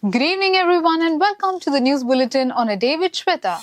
Good evening, everyone, and welcome to the News Bulletin on a day with Shewta.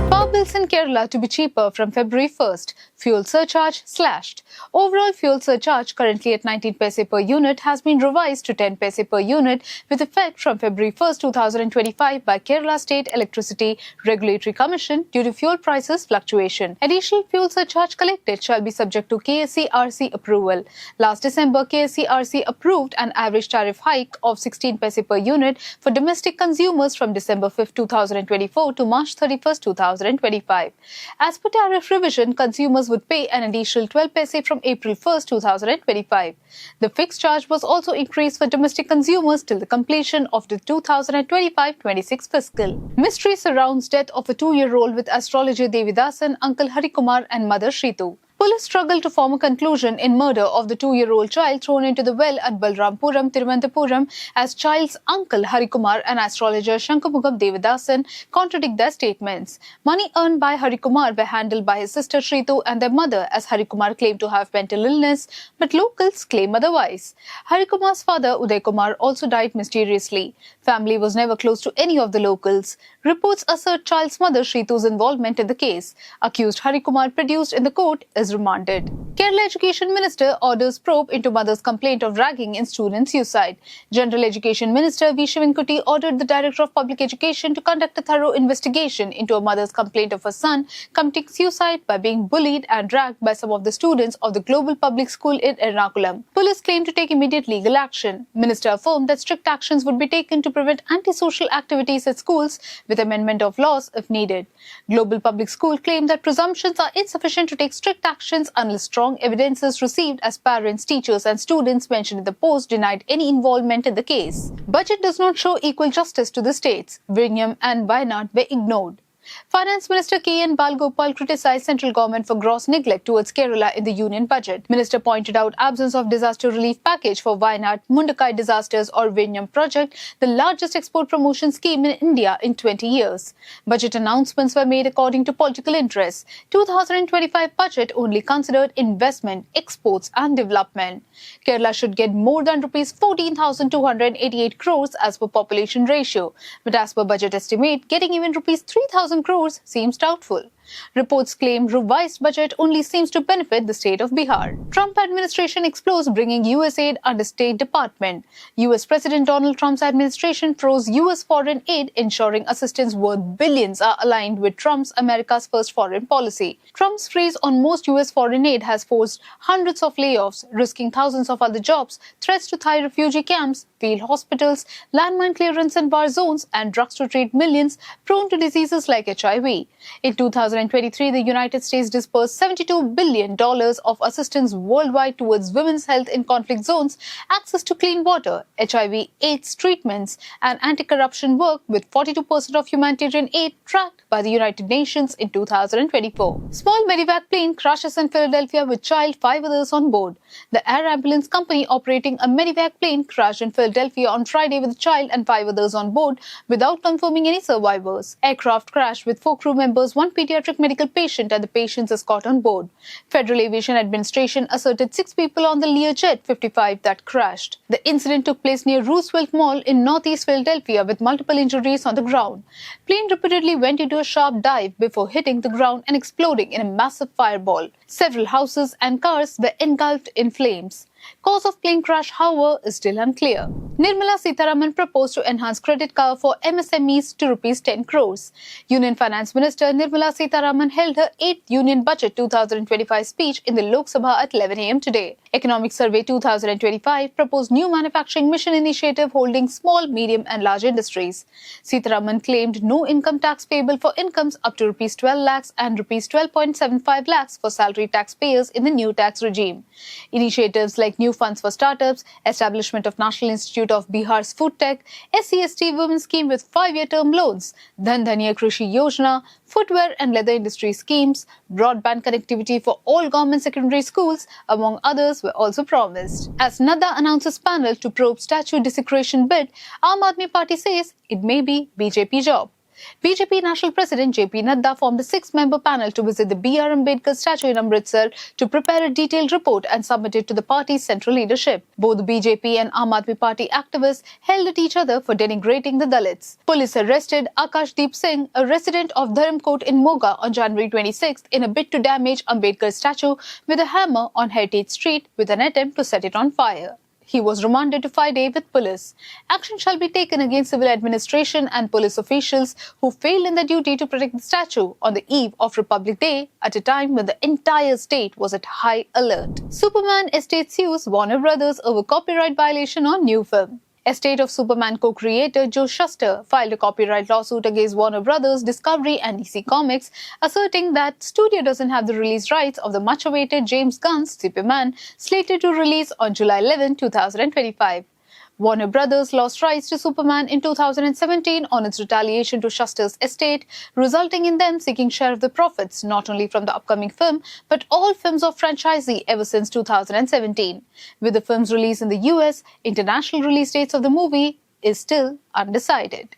Power bills in Kerala to be cheaper from February 1st. Fuel surcharge slashed. Overall fuel surcharge, currently at 19 paise per unit, has been revised to 10 paise per unit with effect from February 1st, 2025 by Kerala State Electricity Regulatory Commission due to fuel prices fluctuation. Additional fuel surcharge collected shall be subject to KSCRC approval. Last December, KSCRC approved an average tariff hike of 16 paise per unit for domestic consumers from December 5, 2024 to March 31, 2025. As per tariff revision, consumers would pay an additional 12 paise from April 1, 2025. The fixed charge was also increased for domestic consumers till the completion of the 2025-26 fiscal. Mystery surrounds death of a 2-year-old with astrologer Devidasan, uncle Harikumar and mother Shewta. Police struggle to form a conclusion in murder of the 2-year-old child thrown into the well at Balrampuram, Thiruvananthapuram, as child's uncle Harikumar and astrologer Shankamugam Devidasan contradict their statements. Money earned by Harikumar were handled by his sister Shewta and their mother, as Harikumar claimed to have mental illness, but locals claim otherwise. Harikumar's father Uday Kumar also died mysteriously. Family was never close to any of the locals. Reports assert child's mother Shewta's involvement in the case. Accused Harikumar produced in the court is remanded. Kerala Education Minister orders probe into mother's complaint of ragging in student suicide. General Education Minister V. Shivankuti ordered the Director of Public Education to conduct a thorough investigation into a mother's complaint of her son committing suicide by being bullied and dragged by some of the students of the Global Public School in Ernakulam. Police claimed to take immediate legal action. Minister affirmed that strict actions would be taken to prevent antisocial activities at schools with amendment of laws if needed. Global Public School claimed that presumptions are insufficient to take strict actions unless strong evidence is received, as parents, teachers and students mentioned in the post denied any involvement in the case. Budget does not show equal justice to the states. Vizhinjam and Wayanad were ignored. Finance Minister K.N. Balgopal criticized central government for gross neglect towards Kerala in the union budget. Minister pointed out absence of disaster relief package for Wayanad, Mundakai disasters or Vizhinjam project, the largest export promotion scheme in India in 20 years. Budget announcements were made according to political interests. 2025 budget only considered investment, exports and development. Kerala should get more than Rs 14,288 crores as per population ratio, but as per budget estimate, getting even Rs 3,000 crores seems doubtful. Reports claim revised budget only seems to benefit the state of Bihar. Trump administration explores bringing US aid under State Department. US President Donald Trump's administration froze US foreign aid, ensuring assistance worth billions are aligned with Trump's America's First foreign policy. Trump's freeze on most US foreign aid has forced hundreds of layoffs, risking thousands of other jobs, threats to Thai refugee camps, field hospitals, landmine clearance in war zones, and drugs to treat millions prone to diseases like HIV. In 2023, the United States disbursed $72 billion of assistance worldwide towards women's health in conflict zones, access to clean water, HIV/AIDS treatments, and anti-corruption work, with 42% of humanitarian aid tracked by the United Nations in 2024. Small medevac plane crashes in Philadelphia with child, 5 others on board. The air ambulance company operating a medevac plane crashed in Philadelphia on Friday with a child and 5 others on board without confirming any survivors. Aircraft crashed with 4 crew members, 1 pediatric medical patient and the patient's escort on board. Federal Aviation Administration asserted 6 people on the Learjet 55 that crashed. The incident took place near Roosevelt Mall in northeast Philadelphia with multiple injuries on the ground. Plane repeatedly went into a sharp dive before hitting the ground and exploding in a massive fireball. Several houses and cars were engulfed in flames. Cause of plane crash, however, is still unclear. Nirmala Sitharaman proposed to enhance credit cover for MSMEs to Rs 10 crores. Union Finance Minister Nirmala Sitharaman held her 8th Union Budget 2025 speech in the Lok Sabha at 11 a.m. today. Economic Survey 2025 proposed new manufacturing mission initiative holding small, medium and large industries. Sitharaman claimed no income tax payable for incomes up to Rs 12 lakhs and Rs 12.75 lakhs for salary taxpayers in the new tax regime. Initiatives like new funds for startups, establishment of National Institute of Bihar's Food Tech, SC/ST Women Scheme with 5-year term loans, Dhan Dhanya Krishi Yojana, footwear and leather industry schemes, broadband connectivity for all government secondary schools, among others, were also promised. As Nadda announces panel to probe statue desecration bid, Aam Aadmi Party says it may be BJP job. BJP National President JP Nadda formed a 6-member panel to visit the B.R. Ambedkar statue in Amritsar to prepare a detailed report and submit it to the party's central leadership. Both the BJP and Aam Aadmi Party activists held at each other for denigrating the Dalits. Police arrested Akashdeep Singh, a resident of Dharamkot in Moga, on January 26th in a bid to damage Ambedkar's statue with a hammer on Heritage Street with an attempt to set it on fire. He was remanded to 5 days with police. Action shall be taken against civil administration and police officials who failed in their duty to protect the statue on the eve of Republic Day at a time when the entire state was at high alert. Superman estate sues Warner Brothers over copyright violation on new film. Estate of Superman co-creator Joe Shuster filed a copyright lawsuit against Warner Brothers, Discovery and DC Comics, asserting that studio doesn't have the release rights of the much-awaited James Gunn's Superman, slated to release on July 11, 2025. Warner Brothers lost rights to Superman in 2017 on its retaliation to Shuster's estate, resulting in them seeking share of the profits not only from the upcoming film but all films of franchisee ever since 2017. With the film's release in the US, international release dates of the movie is still undecided.